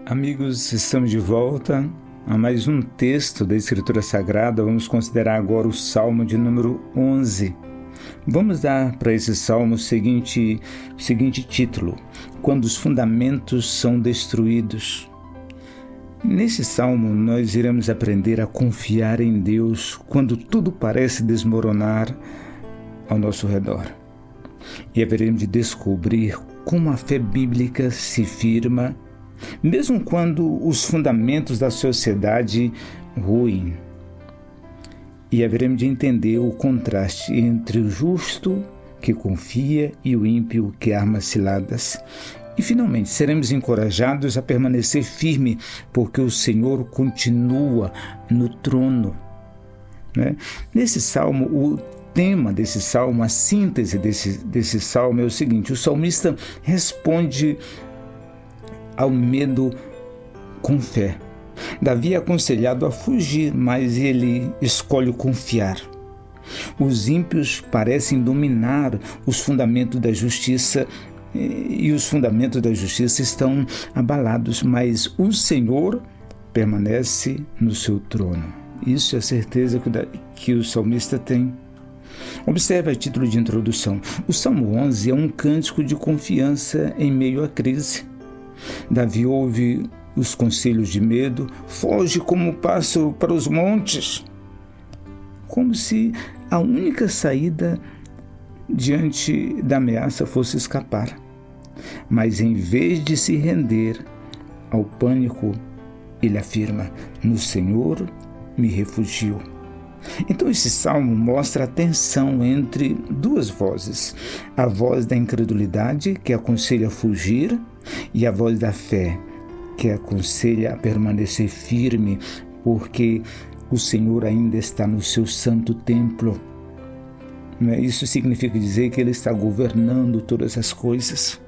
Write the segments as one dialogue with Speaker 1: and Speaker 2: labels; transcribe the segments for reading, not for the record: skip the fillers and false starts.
Speaker 1: Amigos, estamos de volta a mais um texto da Escritura Sagrada. Vamos considerar agora o Salmo de número 11. Vamos dar para esse Salmo o seguinte título: Quando os fundamentos são destruídos. Nesse Salmo, nós iremos aprender a confiar em Deus quando tudo parece desmoronar ao nosso redor. E haveremos de descobrir como a fé bíblica se firma mesmo quando os fundamentos da sociedade ruem. E haveremos de entender o contraste entre o justo que confia e o ímpio que arma ciladas. E finalmente seremos encorajados a permanecer firme, porque o Senhor continua no trono. Nesse salmo, o tema desse salmo, a síntese desse salmo é o seguinte: o salmista responde ao medo com fé. Davi é aconselhado a fugir, mas ele escolhe confiar. Os ímpios parecem dominar os fundamentos da justiça e os fundamentos da justiça estão abalados, mas o Senhor permanece no seu trono. Isso é a certeza que o salmista tem. Observe a título de introdução. O Salmo 11 é um cântico de confiança em meio à crise. Davi ouve os conselhos de medo, foge como um pássaro para os montes, como se a única saída diante da ameaça fosse escapar. Mas em vez de se render ao pânico, ele afirma: no Senhor me refugio. Então esse salmo mostra a tensão entre duas vozes: a voz da incredulidade, que aconselha a fugir, e a voz da fé, que aconselha a permanecer firme, porque o Senhor ainda está no seu santo templo. Isso significa dizer que Ele está governando todas as coisas.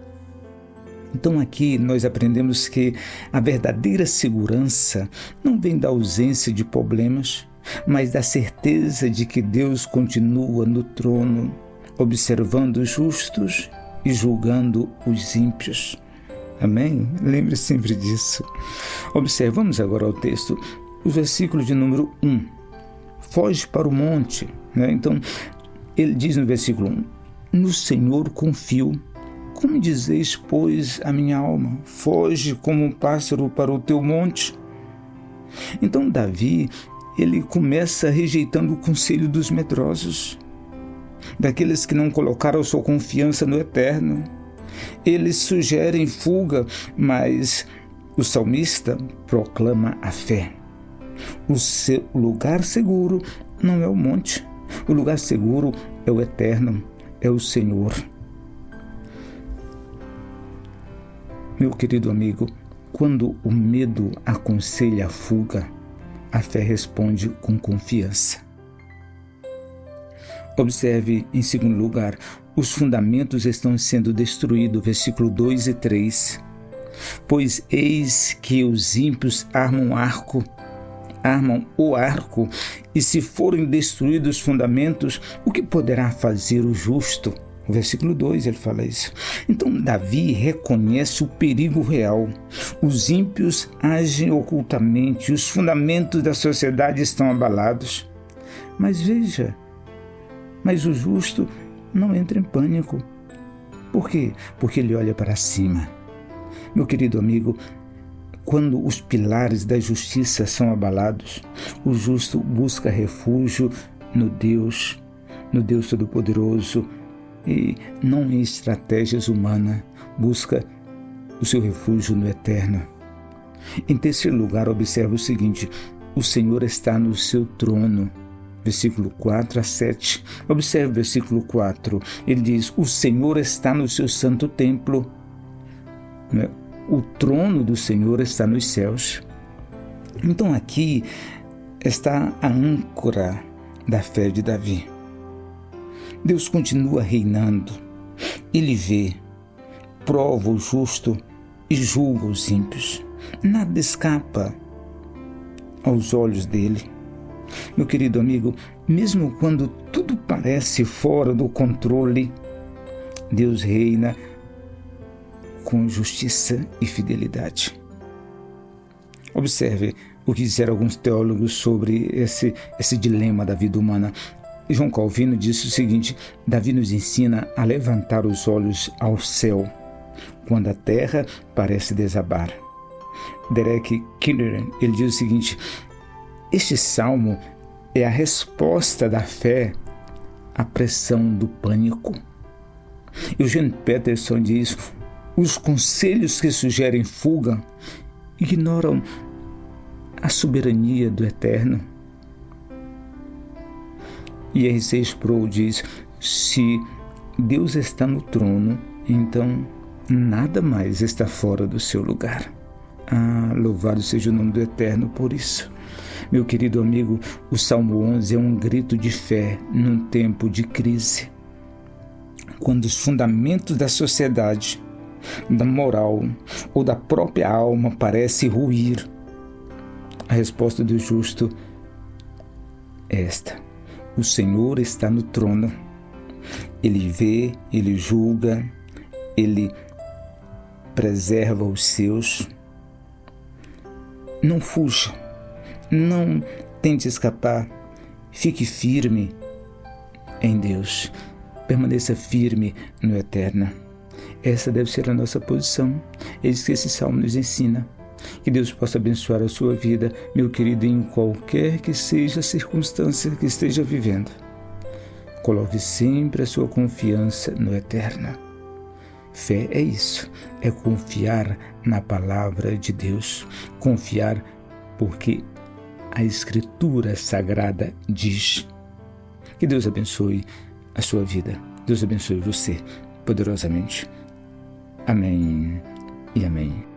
Speaker 1: Então aqui nós aprendemos que a verdadeira segurança não vem da ausência de problemas, mas da certeza de que Deus continua no trono, observando os justos e julgando os ímpios. Amém? Lembre sempre disso. Observamos agora o texto, o versículo de número 1. Foge para o monte. Então, ele diz no versículo 1, no Senhor confio. Como dizeis, pois, a minha alma? Foge como um pássaro para o teu monte. Então, Davi, ele começa rejeitando o conselho dos medrosos, daqueles que não colocaram sua confiança no Eterno. Eles sugerem fuga, mas o salmista proclama a fé. O seu lugar seguro não é o monte. O lugar seguro é o Eterno, é o Senhor. Meu querido amigo, quando o medo aconselha a fuga, a fé responde com confiança. Observe, em segundo lugar, os fundamentos estão sendo destruídos, versículo 2 e 3. Pois eis que os ímpios armam o arco, e se forem destruídos os fundamentos, o que poderá fazer o justo? No versículo 2 ele fala isso. Então Davi reconhece o perigo real. Os ímpios agem ocultamente, os fundamentos da sociedade estão abalados. Mas veja, o justo não entra em pânico. Por quê? Porque ele olha para cima. Meu querido amigo, quando os pilares da justiça são abalados, o justo busca refúgio no Deus Todo-Poderoso e não em estratégias humanas, busca o seu refúgio no Eterno. Em terceiro lugar, observe o seguinte: o Senhor está no seu trono. Versículo 4 a 7. Observe o versículo 4. Ele diz: o Senhor está no seu santo templo. O trono do Senhor está nos céus. Então aqui está a âncora da fé de Davi. Deus continua reinando. Ele vê, prova o justo e julga os ímpios. Nada escapa aos olhos dele. Meu querido amigo, mesmo quando tudo parece fora do controle, Deus reina com justiça e fidelidade. Observe o que disseram alguns teólogos sobre esse dilema da vida humana. João Calvino disse o seguinte: Davi nos ensina a levantar os olhos ao céu quando a terra parece desabar. Derek Kidner, ele diz o seguinte: este salmo é a resposta da fé à pressão do pânico. Eugene Peterson diz: os conselhos que sugerem fuga ignoram a soberania do Eterno. E R.C. Sproul diz: se Deus está no trono, então nada mais está fora do seu lugar. Louvado seja o nome do Eterno por isso. Meu querido amigo, o Salmo 11 é um grito de fé num tempo de crise. Quando os fundamentos da sociedade, da moral ou da própria alma parecem ruir, a resposta do justo é esta: o Senhor está no trono. Ele vê, Ele julga, Ele preserva os seus. Não fuja, não tente escapar, fique firme em Deus, permaneça firme no Eterno. Essa deve ser a nossa posição. É isso que esse salmo nos ensina. Que Deus possa abençoar a sua vida, meu querido, em qualquer que seja a circunstância que esteja vivendo. Coloque sempre a sua confiança no Eterno. Fé é isso, é confiar na palavra de Deus. Confiar porque a Escritura Sagrada diz. Que Deus abençoe a sua vida. Deus abençoe você poderosamente. Amém e amém.